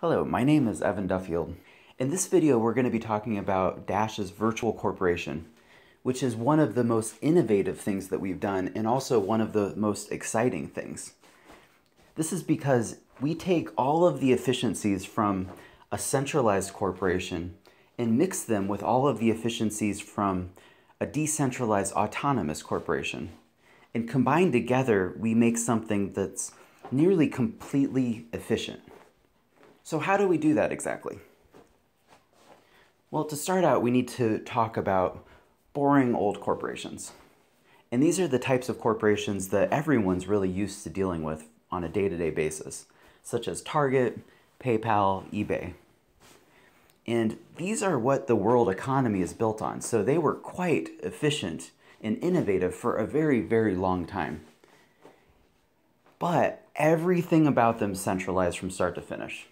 Hello, my name is Evan Duffield. In this video, we're going to be talking about Dash's virtual corporation, which is one of the most innovative things that we've done and also one of the most exciting things. This is because we take all of the efficiencies from a centralized corporation and mix them with all of the efficiencies from a decentralized autonomous corporation. And combined together, we make something that's nearly completely efficient. So how do we do that exactly? Well, to start out, we need to talk about boring old corporations. And these are the types of corporations that everyone's really used to dealing with on a day-to-day basis, such as Target, PayPal, eBay. And these are what the world economy is built on, so they were quite efficient and innovative for a very, very long time. But everything about them centralized from start to finish.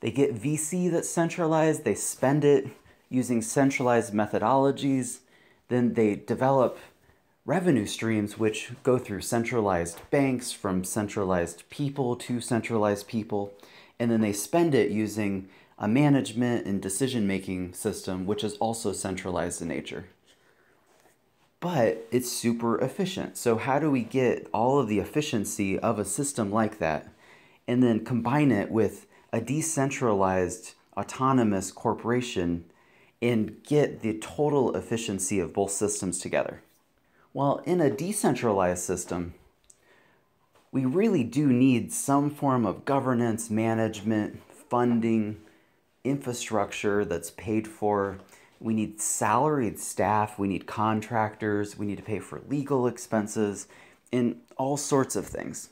They get VC that's centralized, they spend it using centralized methodologies, then they develop revenue streams which go through centralized banks from centralized people to centralized people, and then they spend it using a management and decision-making system which is also centralized in nature. But it's super efficient. So how do we get all of the efficiency of a system like that and then combine it with a decentralized autonomous corporation and get the total efficiency of both systems together? Well, in a decentralized system, we really do need some form of governance, management, funding, infrastructure that's paid for. We need salaried staff, we need contractors, we need to pay for legal expenses, and all sorts of things.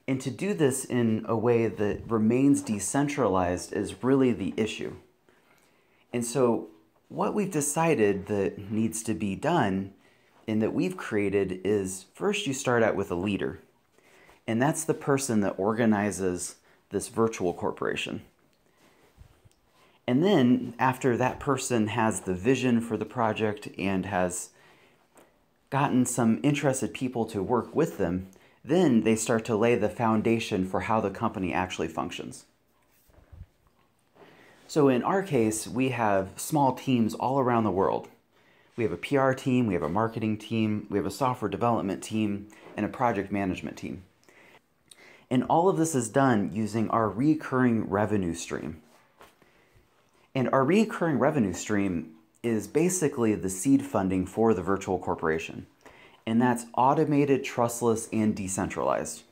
And to do this in a way that remains decentralized is really the issue. And so what we've decided that needs to be done and that we've created is, first you start out with a leader. And that's the person that organizes this virtual corporation. And then after that person has the vision for the project and has gotten some interested people to work with them, then they start to lay the foundation for how the company actually functions. So in our case, we have small teams all around the world. We have a PR team, we have a marketing team, we have a software development team, and a project management team. And all of this is done using our recurring revenue stream. And our recurring revenue stream is basically the seed funding for the virtual corporation. And that's automated, trustless, and decentralized.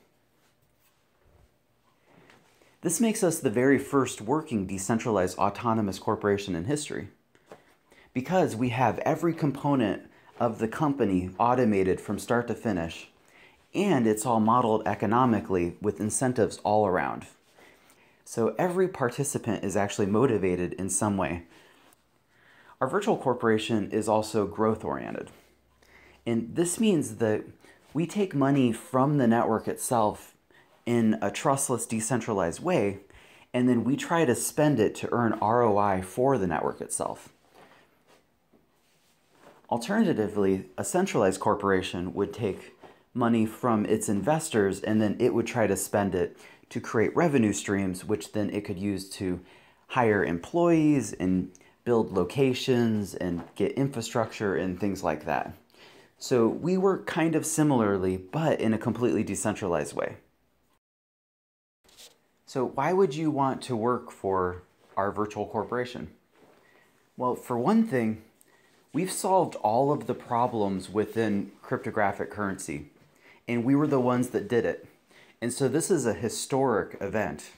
This makes us the very first working decentralized autonomous corporation in history, because we have every component of the company automated from start to finish, and it's all modeled economically with incentives all around. So every participant is actually motivated in some way. Our virtual corporation is also growth-oriented. And this means that we take money from the network itself in a trustless, decentralized way, and then we try to spend it to earn ROI for the network itself. Alternatively, a centralized corporation would take money from its investors and then it would try to spend it to create revenue streams, which then it could use to hire employees and build locations and get infrastructure and things like that. So we work kind of similarly, but in a completely decentralized way. So why would you want to work for our virtual corporation? Well, for one thing, we've solved all of the problems within cryptographic currency, and we were the ones that did it. And so this is a historic event.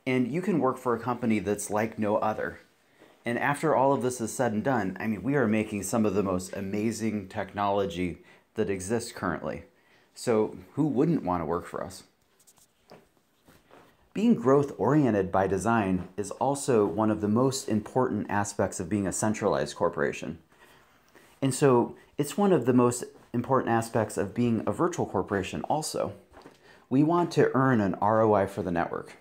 And you can work for a company that's like no other. And after all of this is said and done, I mean, we are making some of the most amazing technology that exists currently. So who wouldn't want to work for us? Being growth-oriented by design is also one of the most important aspects of being a centralized corporation. And so it's one of the most important aspects of being a virtual corporation also. We want to earn an ROI for the network.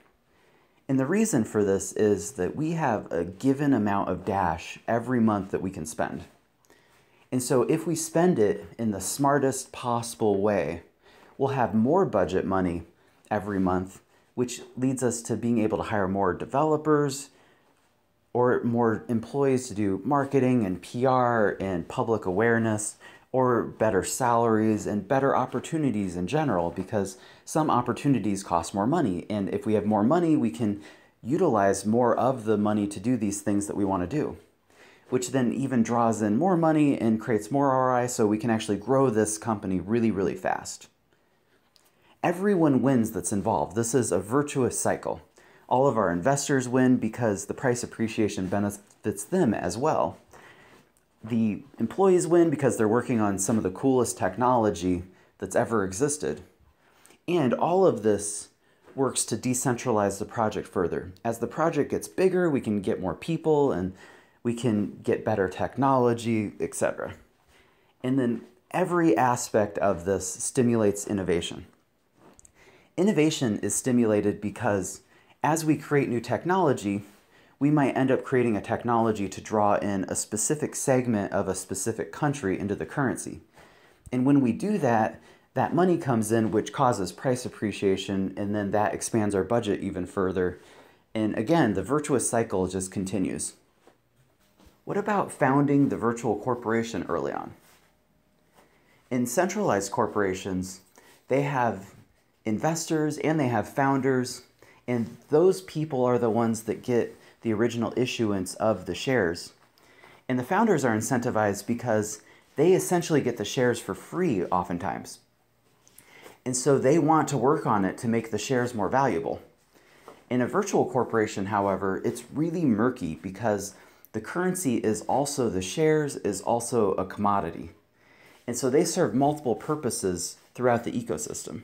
And the reason for this is that we have a given amount of Dash every month that we can spend. And so if we spend it in the smartest possible way, we'll have more budget money every month which leads us to being able to hire more developers or more employees to do marketing and PR and public awareness, or better salaries and better opportunities in general, because some opportunities cost more money. And if we have more money, we can utilize more of the money to do these things that we want to do, which then even draws in more money and creates more ROI, so we can actually grow this company really, really fast. Everyone wins that's involved. This is a virtuous cycle. All of our investors win because the price appreciation benefits them as well. The employees win because they're working on some of the coolest technology that's ever existed. And all of this works to decentralize the project further. As the project gets bigger, we can get more people and we can get better technology, etc. And then every aspect of this stimulates innovation. Innovation is stimulated because as we create new technology, we might end up creating a technology to draw in a specific segment of a specific country into the currency. And when we do that, that money comes in, which causes price appreciation, and then that expands our budget even further. And again, the virtuous cycle just continues. What about founding the virtual corporation early on? In centralized corporations, they have investors and they have founders, and those people are the ones that get the original issuance of the shares. And the founders are incentivized because they essentially get the shares for free oftentimes. And so they want to work on it to make the shares more valuable. In a virtual corporation, however, it's really murky because the currency is also, the shares is also a commodity. And so they serve multiple purposes throughout the ecosystem.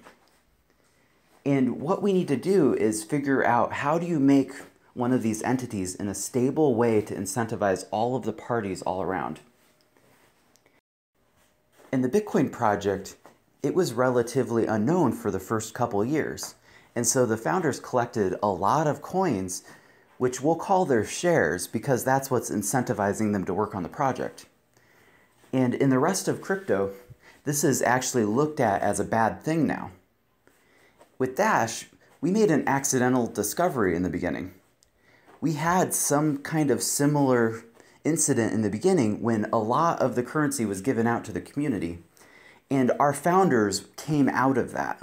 And what we need to do is figure out, how do you make one of these entities in a stable way to incentivize all of the parties all around? In the Bitcoin project, it was relatively unknown for the first couple years. And so the founders collected a lot of coins, which we'll call their shares because that's what's incentivizing them to work on the project. And in the rest of crypto, this is actually looked at as a bad thing now. With Dash, we made an accidental discovery in the beginning. We had some kind of similar incident in the beginning when a lot of the currency was given out to the community, and our founders came out of that.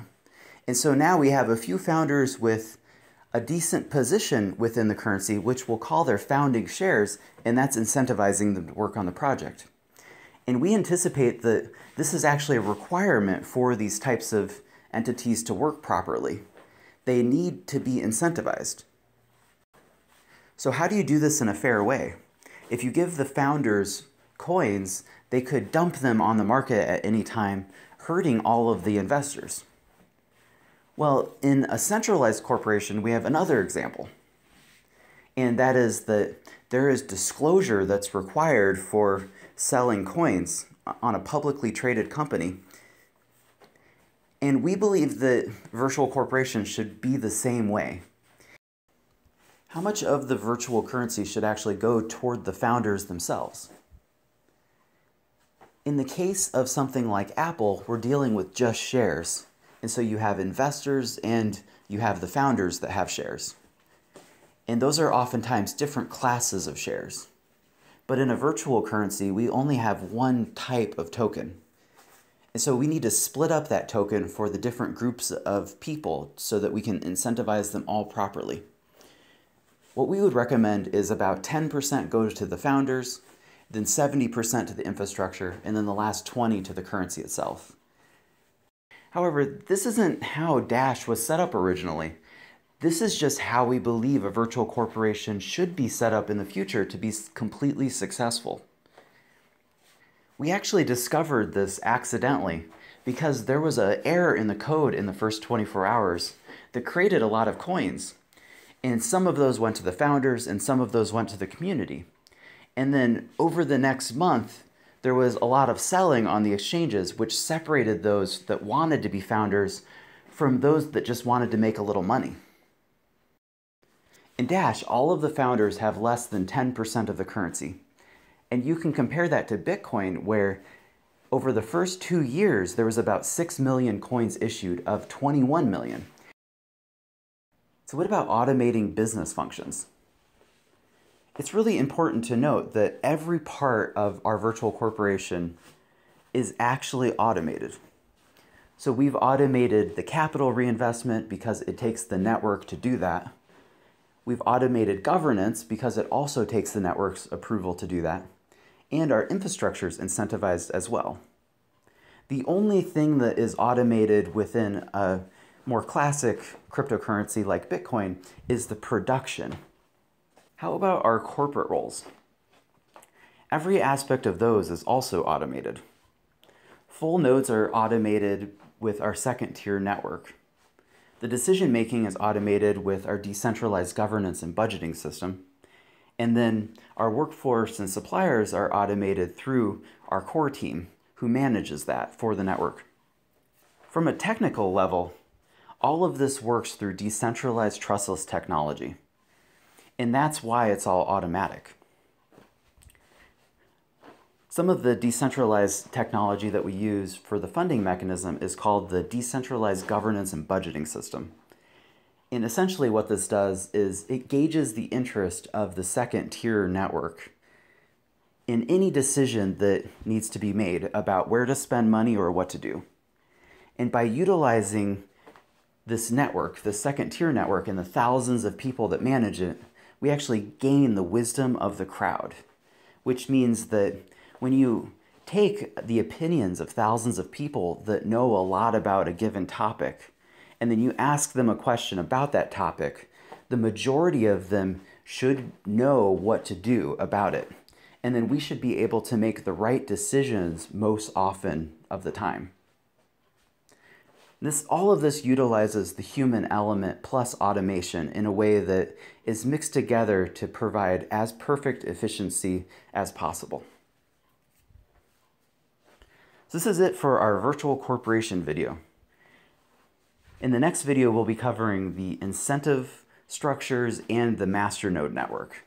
And so now we have a few founders with a decent position within the currency, which we'll call their founding shares, and that's incentivizing them to work on the project. And we anticipate that this is actually a requirement for these types of entities to work properly. They need to be incentivized. So how do you do this in a fair way? If you give the founders coins, they could dump them on the market at any time, hurting all of the investors. Well, in a centralized corporation, we have another example. And that is that there is disclosure that's required for selling coins on a publicly traded company. And we believe that virtual corporations should be the same way. How much of the virtual currency should actually go toward the founders themselves? In the case of something like Apple, we're dealing with just shares. And so you have investors and you have the founders that have shares. And those are oftentimes different classes of shares. But in a virtual currency, we only have one type of token. And so we need to split up that token for the different groups of people so that we can incentivize them all properly. What we would recommend is about 10% goes to the founders, then 70% to the infrastructure, and then the last 20% to the currency itself. However, this isn't how Dash was set up originally. This is just how we believe a virtual corporation should be set up in the future to be completely successful. We actually discovered this accidentally because there was an error in the code in the first 24 hours that created a lot of coins. And some of those went to the founders and some of those went to the community. And then over the next month, there was a lot of selling on the exchanges, which separated those that wanted to be founders from those that just wanted to make a little money. In Dash, all of the founders have less than 10% of the currency. And you can compare that to Bitcoin, where over the first 2 years, there was about 6 million coins issued of 21 million. So what about automating business functions? It's really important to note that every part of our virtual corporation is actually automated. So we've automated the capital reinvestment because it takes the network to do that. We've automated governance because it also takes the network's approval to do that. And our infrastructure is incentivized as well. The only thing that is automated within a more classic cryptocurrency like Bitcoin is the production. How about our corporate roles? Every aspect of those is also automated. Full nodes are automated with our second-tier network. The decision-making is automated with our decentralized governance and budgeting system. And then our workforce and suppliers are automated through our core team, who manages that for the network. From a technical level, all of this works through decentralized trustless technology. And that's why it's all automatic. Some of the decentralized technology that we use for the funding mechanism is called the Decentralized Governance and Budgeting System. And essentially what this does is it gauges the interest of the second-tier network in any decision that needs to be made about where to spend money or what to do. And by utilizing this network, the second-tier network, and the thousands of people that manage it, we actually gain the wisdom of the crowd, which means that when you take the opinions of thousands of people that know a lot about a given topic, and then you ask them a question about that topic, the majority of them should know what to do about it. And then we should be able to make the right decisions most often of the time. All of this utilizes the human element plus automation in a way that is mixed together to provide as perfect efficiency as possible. So this is it for our virtual corporation video. In the next video, we'll be covering the incentive structures and the masternode network.